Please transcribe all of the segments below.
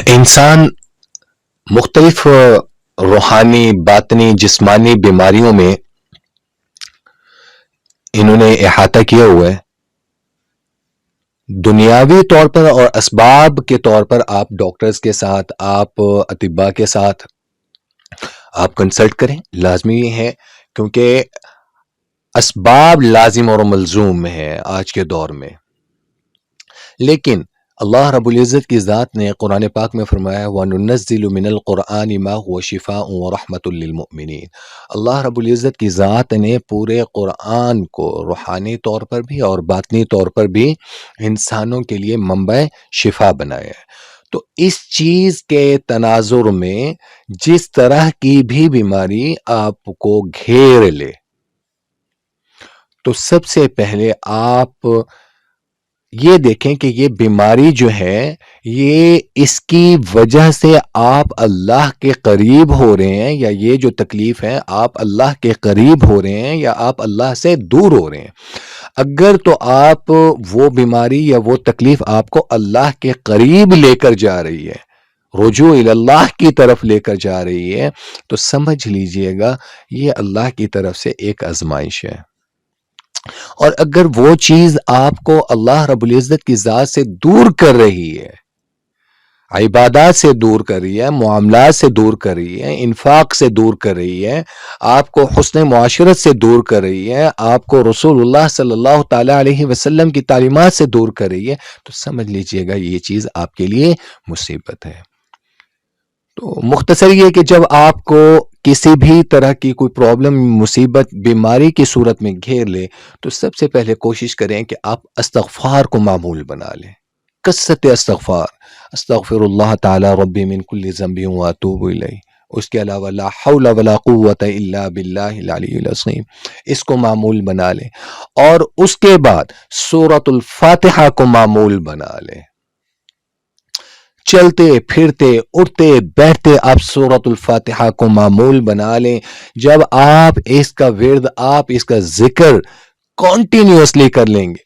انسان مختلف روحانی، باطنی، جسمانی بیماریوں میں انہوں نے احاطہ کیا ہوا ہے. دنیاوی طور پر اور اسباب کے طور پر آپ ڈاکٹرز کے ساتھ، آپ اطباء کے ساتھ آپ کنسلٹ کریں، لازمی ہے، کیونکہ اسباب لازم اور ملزوم ہے آج کے دور میں. لیکن اللہ رب العزت کی ذات نے قرآن پاک میں فرمایا وَنُنَزِّلُ مِنَ الْقُرْآنِ مَا هُوَ شِفَاءٌ وَرَحْمَةٌ لِّلْمُؤْمِنِينَ. اللہ رب العزت کی ذات نے پورے قرآن کو روحانی طور پر بھی اور باطنی طور پر بھی انسانوں کے لیے منبع شفا بنایا ہے. تو اس چیز کے تناظر میں جس طرح کی بھی بیماری آپ کو گھیر لے، تو سب سے پہلے آپ یہ دیکھیں کہ یہ بیماری جو ہے یہ اس کی وجہ سے آپ اللہ کے قریب ہو رہے ہیں، یا یہ جو تکلیف ہے آپ اللہ کے قریب ہو رہے ہیں یا آپ اللہ سے دور ہو رہے ہیں. اگر تو آپ وہ بیماری یا وہ تکلیف آپ کو اللہ کے قریب لے کر جا رہی ہے، رجوع اللہ کی طرف لے کر جا رہی ہے، تو سمجھ لیجئے گا یہ اللہ کی طرف سے ایک آزمائش ہے. اور اگر وہ چیز آپ کو اللہ رب العزت کی ذات سے دور کر رہی ہے، عبادات سے دور کر رہی ہے، معاملات سے دور کر رہی ہے، انفاق سے دور کر رہی ہے، آپ کو حسن معاشرت سے دور کر رہی ہے، آپ کو رسول اللہ صلی اللہ تعالی علیہ وسلم کی تعلیمات سے دور کر رہی ہے، تو سمجھ لیجئے گا یہ چیز آپ کے لیے مصیبت ہے. تو مختصر یہ کہ جب آپ کو کسی بھی طرح کی کوئی پرابلم، مصیبت، بیماری کی صورت میں گھیر لے، تو سب سے پہلے کوشش کریں کہ آپ استغفار کو معمول بنا لیں. کثرت استغفار، استغفر اللہ تعالی ربی من کل ذنب واتوب الیہ. اس کے علاوہ لا حول ولا قوت الا باللہ العلی العظیم، اس کو معمول بنا لیں. اور اس کے بعد سورۃ الفاتحہ کو معمول بنا لیں. چلتے پھرتے اٹھتے بیٹھتے آپ سورۃ الفاتحہ کو معمول بنا لیں. جب آپ اس کا ورد، آپ اس کا ذکر کنٹینیوسلی کر لیں گے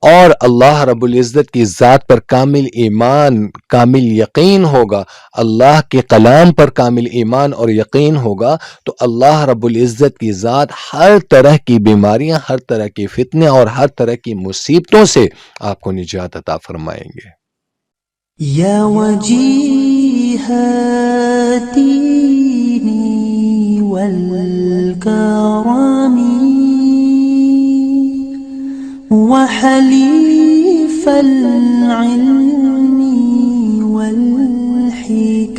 اور اللہ رب العزت کی ذات پر کامل ایمان، کامل یقین ہوگا، اللہ کے کلام پر کامل ایمان اور یقین ہوگا، تو اللہ رب العزت کی ذات ہر طرح کی بیماریاں، ہر طرح کی فتنے اور ہر طرح کی مصیبتوں سے آپ کو نجات عطا فرمائیں گے. یا وجیہتی والکرامی وحلیف العلم والحکم